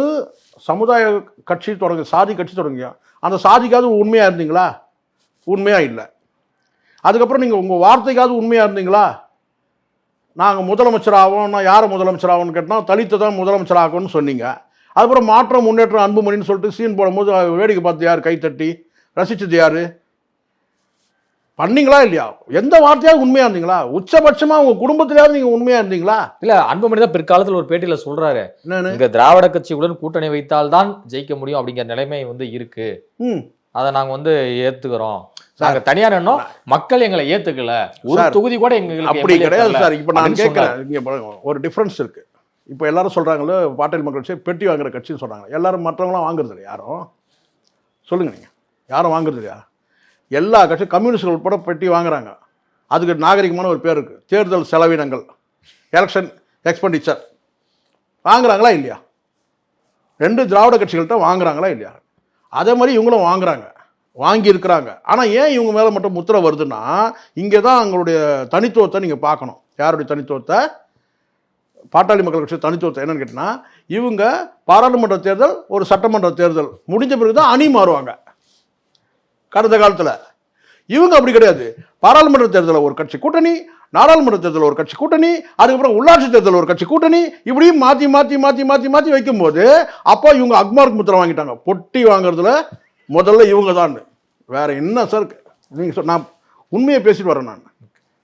சமுதாய கட்சி தொடங்க, சாதி கட்சி தொடங்க, அந்த சாதிக்காவது உண்மையாக இருந்தீங்களா? உண்மையாக இல்லை. அதுக்கப்புறம் நீங்கள் உங்கள் வார்த்தைக்காவது உண்மையாக இருந்தீங்களா? நாங்கள் முதலமைச்சர் ஆவோம், நான் யாரை முதலமைச்சர் ஆகும்னு கேட்டால் தலித்தை தான் முதலமைச்சர் ஆகும்னு சொன்னீங்க. அதுக்கப்புறம் மாற்றம் முன்னேற்றம் அன்புமணின்னு சொல்லிட்டு சீன் போடும்போது வேடிக்கை பார்த்து யார் கைத்தட்டி ரசிச்சது யார்? பண்ணீங்களா இல்லையா? எந்த வார்த்தையாவது உண்மையாக இருந்தீங்களா? உச்சபட்சமாக உங்கள் குடும்பத்திலேயாவது நீங்கள் உண்மையாக இருந்தீங்களா? இல்லை, அன்புமணி தான் பிற்காலத்தில் ஒரு பேட்டியில் சொல்கிறாரு, இங்கே திராவிட கட்சிகளுடன் கூட்டணி வைத்தால்தான் ஜெயிக்க முடியும் அப்படிங்கிற நிலைமை வந்து இருக்கு. அதை நாங்கள் வந்து ஏற்றுக்கிறோம். நாங்கள் தனியார் எண்ணம், மக்கள் எங்களை ஏற்றுக்கல, ஒரு தொகுதி கூட எங்களுக்கு அப்படி கிடையாது சார். இப்போ நான் கேட்குறேன், இங்கே ஒரு டிஃப்ரென்ஸ் இருக்குது. இப்போ எல்லாரும் சொல்கிறாங்களோ பாட்டாளி மக்கள் கட்சி பெட்டி வாங்குற கட்சின்னு சொல்கிறாங்க. எல்லாரும் மற்றவங்களாம் வாங்குறது இல்லை. யாரும் சொல்லுங்கள், நீங்கள் யாரும் வாங்குறது இல்லையா? எல்லா கட்சியும் கம்யூனிஸ்ட்கள் உட்பட பெட்டி வாங்குறாங்க. அதுக்கு நாகரிகமான ஒரு பேர் இருக்குது, தேர்தல் செலவினங்கள், எலெக்ஷன் எக்ஸ்பெண்டிச்சர். வாங்குறாங்களா இல்லையா? 2 திராவிட கட்சிகள்கிட்ட வாங்குறாங்களா இல்லையா? அதே மாதிரி இவங்களும் வாங்குறாங்க, வாங்கியிருக்கிறாங்க. ஆனால் ஏன் இவங்க மேலே மட்டும் முத்திரை வருதுன்னா, இங்கே தான் அவங்களுடைய தனித்துவத்தை நீங்கள் பார்க்கணும். யாருடைய தனித்துவத்தை? பாட்டாளி மக்கள் கட்சி தனித்துவத்தை என்னன்னு கேட்டிங்கன்னா, இவங்க பாராளுமன்ற தேர்தல், ஒரு சட்டமன்ற தேர்தல் முடிஞ்ச பிறகு தான் அணி மாறுவாங்க. கடந்த காலத்தில் இவங்க அப்படி கிடையாது. பாராளுமன்ற தேர்தலில் ஒரு கட்சி கூட்டணி, நாடாளுமன்ற தேர்தலில் ஒரு கட்சி கூட்டணி, அதுக்கப்புறம் உள்ளாட்சி தேர்தலில் ஒரு கட்சி கூட்டணி, இப்படியும் மாற்றி மாற்றி மாற்றி மாற்றி மாற்றி வைக்கும்போது அப்போ இவங்க அக்மார்க் முத்திரை வாங்கிட்டாங்க. பொட்டி வாங்குறதுல முதல்ல இவங்க தான். வேற என்ன சார் நீங்கள் நான் உண்மையை பேசிட்டு வரேன். நான்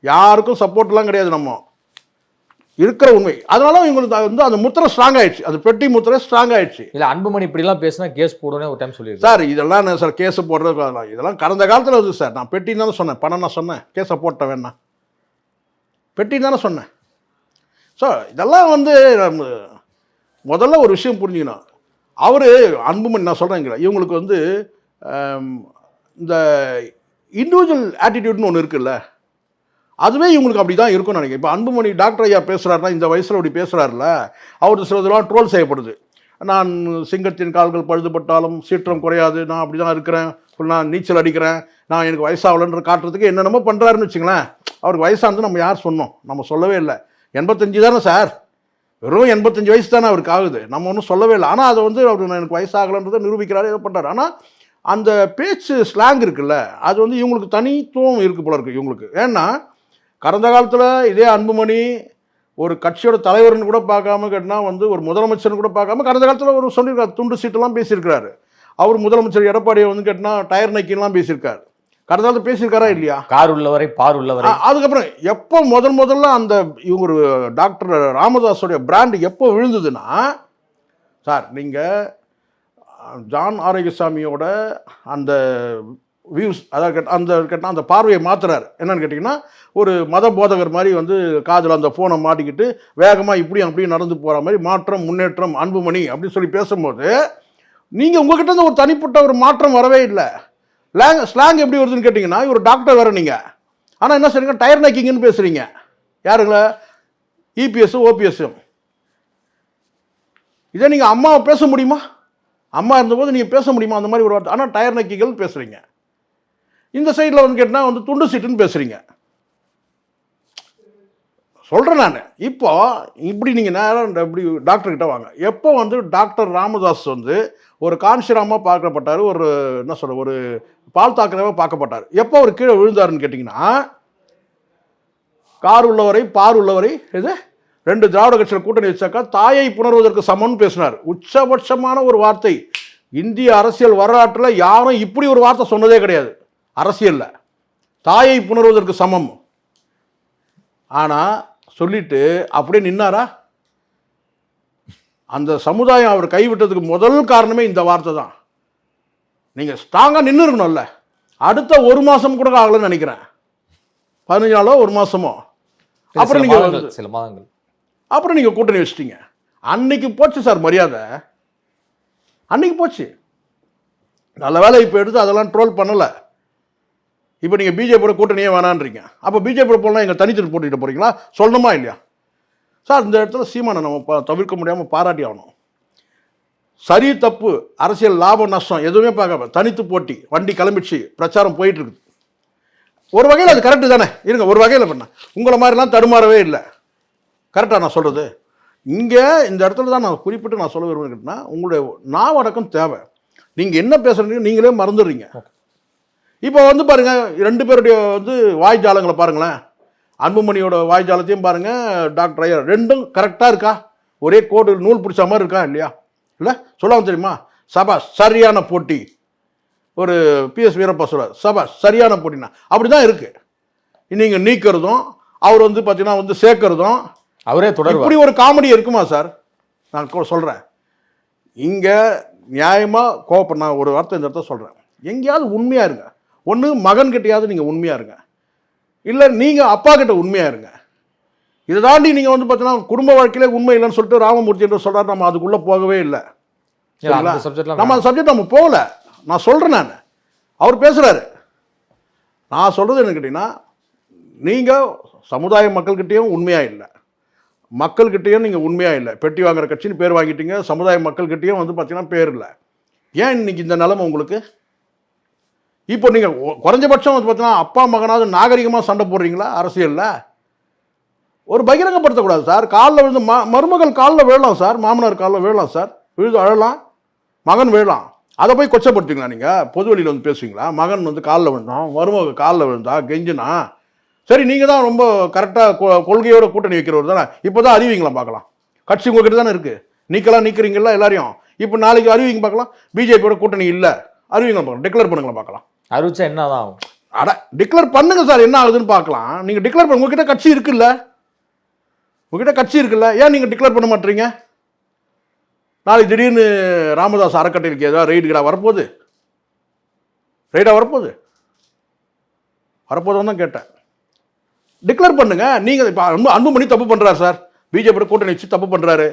யாருக்கும் சப்போர்ட்லாம் கிடையாது, நம்ம இருக்கிற உண்மை. அதனால இவங்களுக்கு வந்து அந்த முத்திரை ஸ்ட்ராங் ஆயிடுச்சு, அந்த பெட்டி முத்திரை ஸ்ட்ராங் ஆயிடுச்சு. இல்லை, அன்புமணி இப்படிலாம் பேசினா கேஸ் போடுன்னு ஒரு டைம் சொல்லி சார். இதெல்லாம் என்ன சார் கேஸை போடுறது? இதெல்லாம் கடந்த காலத்தில் வருது சார். நான் பெட்டின்னு தானே சொன்னேன், பணம் நான் சொன்னேன், கேஸை போட்ட வேணா பெட்டின்னு தானே சொன்னேன். ஸோ இதெல்லாம் வந்து முதல்ல ஒரு விஷயம் புரிஞ்சுக்கணும். அவர் அன்புமணி நான் சொல்கிறேங்களா, இவங்களுக்கு வந்து இந்த இண்டிவிஜுவல் ஆட்டிடியூட்னு ஒன்று இருக்குல்ல, அதுவே இவங்களுக்கு அப்படி தான் இருக்கும்னு நினைக்கிறேன். இப்போ அன்புமணி டாக்டர் ஐயா பேசுகிறாருன்னா, இந்த வயசில் அப்படி பேசுகிறாருல, அவர் சிலதெல்லாம் ட்ரோல் செய்யப்படுது. நான் சிங்கத்தின் கால்கள் பழுதுபட்டாலும் சீற்றம் குறையாது, நான் அப்படி தான் இருக்கிறேன், நான் நீச்சல் அடிக்கிறேன், நான் எனக்கு வயசாகலன்ற காட்டுறதுக்கு என்னென்னமோ பண்ணுறாருன்னு வச்சுங்களேன். அவருக்கு வயசானது நம்ம யார் சொன்னோம்? நம்ம சொல்லவே இல்லை. 85 தானே சார், வெறும் 85 வயசு தானே அவருக்கு ஆகுது, நம்ம ஒன்றும் சொல்லவே இல்லை. ஆனால் அதை வந்து அவர் எனக்கு வயசாகலன்றதை நிரூபிக்கிறாரு, எதை பண்ணுறாரு. ஆனால் அந்த பேச்சு ஸ்லாங் இருக்குல்ல, அது வந்து இவங்களுக்கு தனித்துவம் இருக்குது போல இருக்குது இவங்களுக்கு. ஏன்னா கடந்த காலத்தில் இதே அன்புமணி ஒரு கட்சியோட தலைவர்னு கூட பார்க்காம கேட்டினா வந்து ஒரு முதலமைச்சர்னு கூட பார்க்காம கடந்த காலத்தில் ஒரு சொல்லியிருக்காரு, துண்டு சீட்டெல்லாம் பேசியிருக்கிறாரு. அவர் முதலமைச்சர் எடப்பாடியை வந்து கேட்டினா டயர் நைக்கின்லாம் பேசியிருக்காரு. கடந்த காலத்தில் பேசியிருக்காரா இல்லையா? கார் உள்ளவரை பார் உள்ளவரை. அதுக்கப்புறம் எப்போ முதல்ல அந்த இவங்க ஒரு டாக்டர் ராமதாஸோடைய பிராண்டு எப்போ விழுந்ததுன்னா சார், நீங்கள் ஜான் ஆரோக்கியசாமியோட அந்த வியூஸ், அதாவது அந்த கேட்டால் அந்த பார்வையை மாற்றுறாரு. என்னன்னு கேட்டிங்கன்னா, ஒரு மத போதகர் மாதிரி வந்து காதில் அந்த ஃபோனை மாட்டிக்கிட்டு வேகமாக இப்படியும் அப்படியும் நடந்து போகிற மாதிரி மாற்றம் முன்னேற்றம் அன்புமணி அப்படின்னு சொல்லி பேசும்போது நீங்கள் உங்ககிட்ட இருந்து ஒரு தனிப்பட்ட ஒரு மாற்றம் வரவே இல்லை. ஸ்லாங் எப்படி வருதுன்னு கேட்டிங்கன்னா, ஒரு டாக்டர் வேறு நீங்கள், ஆனால் என்ன சொல்றீங்க, டயர் நைக்கிங்கன்னு பேசுகிறீங்க. யாருங்களா? இபிஎஸும் ஓபிஎஸும். இதே நீங்கள் அம்மாவை பேச முடியுமா? அம்மா இருந்தபோது நீங்கள் பேச முடியுமா அந்த மாதிரி ஒரு வார்த்தை? ஆனால் டயர் நைக்கிகள் பேசுகிறீங்க. இந்த சைடில் வந்து கேட்டால் வந்து துண்டு சீட்டுன்னு பேசுகிறீங்க. சொல்கிறேன் நான். இப்போ இப்படி நீங்கள் நேரம் இப்படி டாக்டர்கிட்ட வாங்க. எப்போ வந்து டாக்டர் ராமதாஸ் வந்து ஒரு கான்சிராமாக பார்க்கப்பட்டார், ஒரு என்ன சொல்ற ஒரு பால் தாக்கரவாக பார்க்கப்பட்டார். எப்போ அவர் கீழே விழுந்தாருன்னு கேட்டிங்கன்னா, கார் உள்ளவரை பார் உள்ளவரை இது 2 திராவிட கட்சிகள் கூட்டணி வச்சாக்கா தாயை புணர்வதற்கு சமம்னு பேசினார். உச்சபட்சமான ஒரு வார்த்தை. இந்திய அரசியல் வரலாற்றில் யாரும் இப்படி ஒரு வார்த்தை சொன்னதே கிடையாது அரசியல்ல. தாயை புணர்வதற்கு சமம். ஆனால் சொல்லிட்டு அப்படியே நின்னாரா? அந்த சமுதாயம் அவர் கைவிட்டதுக்கு முதல் காரணமே இந்த வார்த்தை தான். நீங்கள் ஸ்ட்ராங்காக நின்று இருக்கணும்ல. அடுத்த ஒரு மாதம் கூட ஆகலன்னு நினைக்கிறேன், 15 நாளோ ஒரு மாதமோ. அப்புறம் நீங்கள் சில மாதங்கள் அப்புறம் நீங்கள் கூட்டணி வச்சிட்டீங்க. அன்னைக்கு போச்சு சார் மரியாதை, அன்னைக்கு போச்சு. நல்ல வேலை இப்போ எடுத்து அதெல்லாம் ட்ரோல் பண்ணலை. இப்போ நீங்கள் பிஜேபியோட கூட்டணியே வேணான்றீங்க. அப்போ பிஜேபியோட போகலாம் எங்கள் தனித்து போட்டிட்டு போகிறீங்களா? சொல்லணுமா இல்லையா சார்? இந்த இடத்துல சீமானை நம்ம தவிர்க்க முடியாமல் பாராட்டி ஆகணும். சரி தப்பு அரசியல் லாபம் நஷ்டம் எதுவுமே பார்க்காம தனித்து போட்டி, வண்டி கிளம்பிடுச்சு, பிரச்சாரம் போயிட்டு இருக்குது. ஒரு வகையில் அது கரெக்டு தானே. இருங்க, ஒரு வகையில் பண்ண உங்களை மாதிரிலாம் தடுமாறவே இல்லை. கரெக்டாக நான் சொல்கிறது? இங்கே இந்த இடத்துல தான் நான் குறிப்பிட்டு நான் சொல்ல விரும்புகிறேன்னா, உங்களுடைய நாவடக்கம் தேவை. நீங்கள் என்ன பேசுகிறீங்க நீங்களே மறந்துடுறீங்க. இப்போ வந்து பாருங்கள், 2 பேருடைய வந்து வாய்ஜாலங்களை பாருங்களேன். அன்புமணியோட வாய்ஜாலத்தையும் பாருங்கள், டாக்டர் ஐயர், ரெண்டும் கரெக்டாக இருக்கா? ஒரே கோடு நூல் பிடிச்ச மாதிரி இருக்கா இல்லையா? இல்லை சொல்லாமல் தெரியுமா? சபாஷ் சரியான போட்டி. ஒரு PS வீரப்பா சொல்ல சபாஷ் சரியான போட்டினா அப்படி தான் இருக்குது. நீங்கள் நீக்கிறதும் அவர் வந்து பார்த்தீங்கன்னா வந்து சேர்க்கறதும் அவரே தொடர். இப்படி ஒரு காமெடி இருக்குமா சார்? நான் சொல்கிறேன், இங்கே நியாயமாக கோவப்பட நான் ஒரு வார்த்தை இந்த இடத்த சொல்கிறேன். எங்கேயாவது உண்மையாக இருங்க. ஒன்று மகன்கிட்டையாவது நீங்கள் உண்மையாக இருங்க, இல்லை நீங்கள் அப்பா கிட்ட உண்மையாக இருங்க. இதை தாண்டி நீங்கள் வந்து பார்த்தீங்கன்னா குடும்ப வாழ்க்கையிலே உண்மை இல்லைன்னு சொல்லிட்டு ராமமூர்த்தி என்று சொல்கிறார். நம்ம அதுக்குள்ளே போகவே இல்லை. நம்ம அந்த சப்ஜெக்ட் நம்ம போகல. நான் சொல்கிறேன், நான் அவர் பேசுகிறாரு. நான் சொல்கிறது என்ன கேட்டிங்கன்னா, நீங்கள் சமுதாய மக்கள்கிட்டையும் உண்மையாக இல்லை, மக்கள்கிட்டையும் நீங்கள் உண்மையாக இல்லை. பெட்டி வாங்குற கட்சின்னு பேர் வாங்கிட்டீங்க, சமுதாய மக்கள்கிட்டையும் வந்து பார்த்தீங்கன்னா பேர் இல்லை. ஏன் இன்னைக்கு இந்த நிலைமை உங்களுக்கு? இப்போ நீங்கள் குறைஞ்சபட்சம் வந்து பார்த்தீங்கன்னா அப்பா மகனாவது நாகரிகமாக சண்டை போடுறீங்களா அரசியலில்? ஒரு பகிரங்கப்படுத்தக்கூடாது சார். காலில் விழுந்து மருமகள் காலில் விழலாம் சார், மாமனார் காலில் விழலாம் சார், விழுது அழலாம், மகன் விழலாம். அதை போய் கொச்சப்படுத்துவீங்களா? நீங்கள் பொது வெளியில் வந்து பேசுவீங்களா? மகன் வந்து காலில் விழுந்தோம், மருமகள் காலில் விழுந்தா கெஞ்சினா சரி, நீங்கள் தான் ரொம்ப கரெக்டாக கொள்கையோட கூட்டணி வைக்கிறவர் தானே. இப்போ தான் அறிவிங்களா பார்க்கலாம். கட்சி உங்ககிட்ட தானே இருக்குது, நீக்கெல்லாம் நீக்கிறீங்களா எல்லாரையும். இப்போ நாளைக்கு அறிவிங்க பார்க்கலாம், பிஜேபியோட கூட்டணி இல்லை அறிவிங்களா பார்க்கலாம், டிக்ளேர் பண்ணுங்களா பார்க்கலாம். அறிவிச்சா என்ன தான் ஆகும்? அட டிக்ளேர் பண்ணுங்க சார், என்ன ஆகுதுன்னு பார்க்கலாம். நீங்கள் டிக்ளேர் பண்ண உங்ககிட்ட கட்சி இருக்குல்ல, உங்ககிட்ட கட்சி இருக்குல்ல, ஏன் நீங்கள் டிக்ளேர் பண்ண மாட்டீங்க? நாளைக்கு திடீர்னு ராமதாஸ் அறக்கட்டளைக்கு ஏதாவது ரைடுகடா வரப்போகுது, ரைடாக வரப்போகுது தான் கேட்டேன். டிக்ளேர் பண்ணுங்க. நீங்கள் இப்போ அன்புமணி தப்பு பண்ணுறாரு சார், பிஜேபி கூட்டணி வச்சு தப்பு பண்ணுறாரு,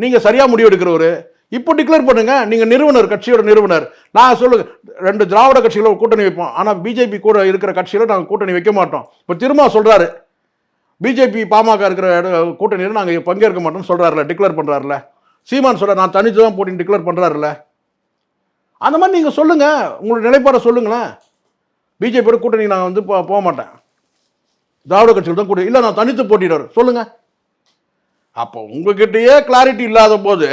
நீங்கள் சரியாக முடிவு எடுக்கிறவர். இப்போ டிக்ளேர் பண்ணுங்க. நீங்கள் நிறுவனர், கட்சியோட நிறுவனர். நான் சொல்லுங்க, 2 திராவிட கட்சிகளோட கூட்டணி வைப்போம், ஆனால் பிஜேபி கூட இருக்கிற கட்சியில் நாங்கள் கூட்டணி வைக்க மாட்டோம். இப்போ திரும்ப சொல்கிறாரு, பிஜேபி பாமக இருக்கிற கூட்டணியில் நாங்கள் பங்கேற்க மாட்டோம்னு சொல்கிறாருல, டிக்ளேர் பண்ணுறாருல. சீமான் சொல்ல நான் தனித்து தான் போட்டின்னு டிக்ளேர் பண்ணுறாருல. அந்த மாதிரி நீங்கள் சொல்லுங்கள், உங்களோட நிலைப்பாடை சொல்லுங்களேன். பிஜேபியோட கூட்டணி நான் வந்து போக மாட்டேன், திராவிட கட்சிகள் தான் கூட்டணி, இல்லை நான் தனித்து போட்டிடுவார் சொல்லுங்கள். அப்போ உங்ககிட்டயே கிளாரிட்டி இல்லாத போது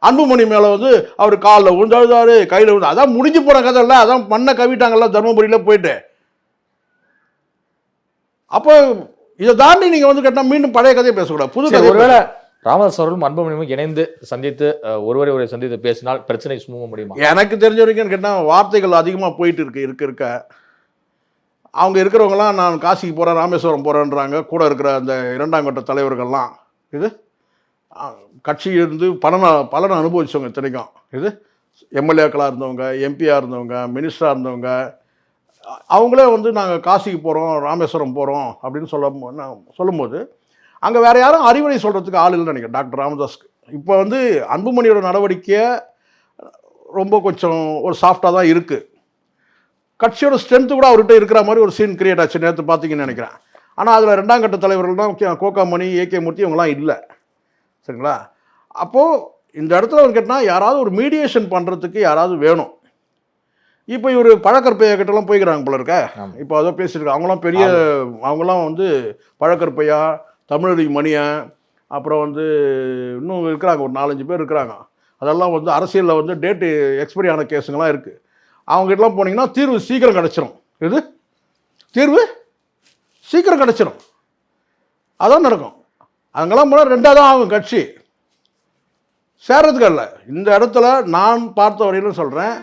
அன்புமணி மேலே வந்து அவர் காலில் விழுந்து அழுதாரு, கையில் விழுந்து, அதான் முடிஞ்சு போகிற கதை இல்லை, அதான் மண்ணை கவிட்டாங்கல்ல தர்மபுரியில் போயிட்டு. அப்போ இதை தாண்டி நீங்கள் வந்து கேட்டால் மீண்டும் பழைய கதையை பேசக்கூடாது, புது கதை. ஒருவேளை ராமதாஸ் அவர்களும் அன்புமணியும் இணைந்து சந்தித்து ஒருவரை சந்தித்து பேசினால் பிரச்சனை சுமூக முடியுமா? எனக்கு தெரிஞ்ச வரைக்கும் கேட்டால் வார்த்தைகள் அதிகமாக போயிட்டு இருக்க அவங்க இருக்கிறவங்களாம் நான் காசிக்கு போகிறேன், ராமேஸ்வரம் போகிறேன்றாங்க. கூட இருக்கிற அந்த 2ஆம் கட்ட தலைவர்கள்லாம் இது கட்சியிலிருந்து பலனை அனுபவிச்சவங்க இத்தனைக்கும். இது எம்எல்ஏக்களாக இருந்தவங்க, எம்பியாக இருந்தவங்க, மினிஸ்டராக இருந்தவங்க, அவங்களே வந்து நாங்கள் காசிக்கு போகிறோம், ராமேஸ்வரம் போகிறோம் அப்படின்னு சொல்லும்போது அங்கே வேறு யாரும் அறிவுரை சொல்கிறதுக்கு ஆள் இல்லைன்னு நினைக்கிறேன் டாக்டர் ராமதாஸ்க்கு. இப்போ வந்து அன்புமணியோட நடவடிக்கையை ரொம்ப கொஞ்சம் ஒரு சாஃப்டாக தான் இருக்குது. கட்சியோட ஸ்ட்ரென்த்து கூட அவர்கிட்ட இருக்கிற மாதிரி ஒரு சீன் கிரியேட் ஆச்சு நேற்று பார்த்தீங்கன்னு நினைக்கிறேன். ஆனால் அதில் 2ஆம் கட்ட தலைவர்கள் தான் கோகாமணி, ஏகே மூர்த்தி இவங்களாம் இல்லை, சரிங்களா? அப்போது இந்த இடத்துல வந்து கேட்டால் யாராவது ஒரு மீடியேஷன் பண்ணுறதுக்கு யாராவது வேணும். இப்போ இவர் பழக்கற்பையா கிட்டலாம் போய்க்கிறாங்க போல இருக்க. இப்போ அதோ பேசியிருக்காங்க, அவங்களாம் பெரிய, அவங்களாம் வந்து பழக்கற்பையா, தமிழறி மணியன், அப்புறம் வந்து இன்னும் இருக்கிறாங்க, ஒரு 4-5 பேர் இருக்கிறாங்க. அதெல்லாம் வந்து அரசியலில் வந்து டேட்டு எக்ஸ்பைரி ஆன கேஸுங்களாம் இருக்குது. அவங்ககிட்டலாம் போனீங்கன்னா தீர்வு சீக்கிரம் கிடச்சிரும். இது தீர்வு சீக்கிரம் கிடச்சிரும், அதான் நடக்கும். அங்கெல்லாம் போனால் 2ஆக தான் ஆகும் கட்சி, சேர்றதுக்கு இல்லை. இந்த இடத்துல நான் பார்த்த வரையிலும் சொல்கிறேன்,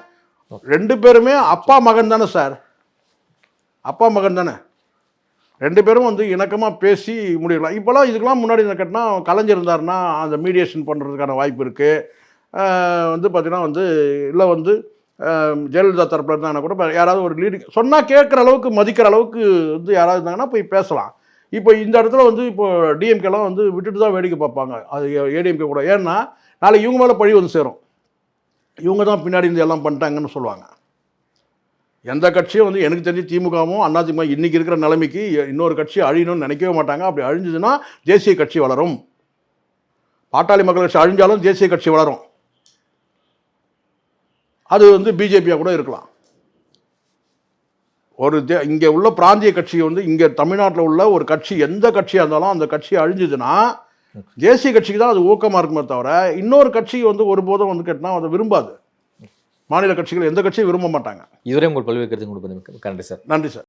2 பேருமே அப்பா மகன் தானே சார், அப்பா மகன் தானே. 2 பேரும் வந்து இணக்கமாக பேசி முடியலாம். இப்போலாம் இதுக்கெல்லாம் முன்னாடி என்ன கேட்டால் கலைஞர் இருந்தாருன்னா அந்த மீடியேஷன் பண்ணுறதுக்கான வாய்ப்பு இருக்குது. வந்து பார்த்திங்கன்னா வந்து இல்லை வந்து ஜெயலலிதா தரப்புல இருந்தாங்கன்னா கூட யாராவது ஒரு லீடிங் சொன்னால் கேட்குற அளவுக்கு மதிக்கிற அளவுக்கு வந்து யாராவது இருந்தாங்கன்னா போய் பேசலாம். இப்போ இந்த இடத்துல வந்து இப்போ டிஎம்கேலாம் வந்து விட்டுட்டு தான் வேடிக்கை பார்ப்பாங்க, அது ஏடிஎம்கே கூட. ஏன்னா நாளைக்கு இவங்க மேலே பழி வந்து சேரும், இவங்க தான் பின்னாடி இருந்து எல்லாம் பண்ணிட்டாங்கன்னு சொல்லுவாங்க. எந்த கட்சியும் வந்து எனக்கு தெரிஞ்சு திமுகவும் அதிமுக இன்றைக்கி இருக்கிற நிலைமைக்கு இன்னொரு கட்சி அழியணும்னு நினைக்கவே மாட்டாங்க. அப்படி அழிஞ்சதுன்னா தேசிய கட்சி வளரும். பாட்டாளி மக்கள் கட்சி அழிஞ்சாலும் தேசிய கட்சி வளரும். அது வந்து பிஜேபியாக கூட இருக்கலாம். ஒரு இங்கே உள்ள பிராந்திய கட்சி வந்து இங்கே தமிழ்நாட்டில் உள்ள ஒரு கட்சி எந்த கட்சியாக இருந்தாலும் அந்த கட்சி அழிஞ்சதுன்னா தேசிய கட்சிக்கு தான் அது ஊக்கமாக இருக்குமே தவிர இன்னொரு கட்சி வந்து ஒருபோதும் வந்து கேட்டால் அதை விரும்பாது. மாநில கட்சிகள் எந்த கட்சியும் விரும்ப மாட்டாங்க. இதுவரை உங்கள் பல்வேறு கருத்து கொடுப்பது நன்றி சார். நன்றி சார்.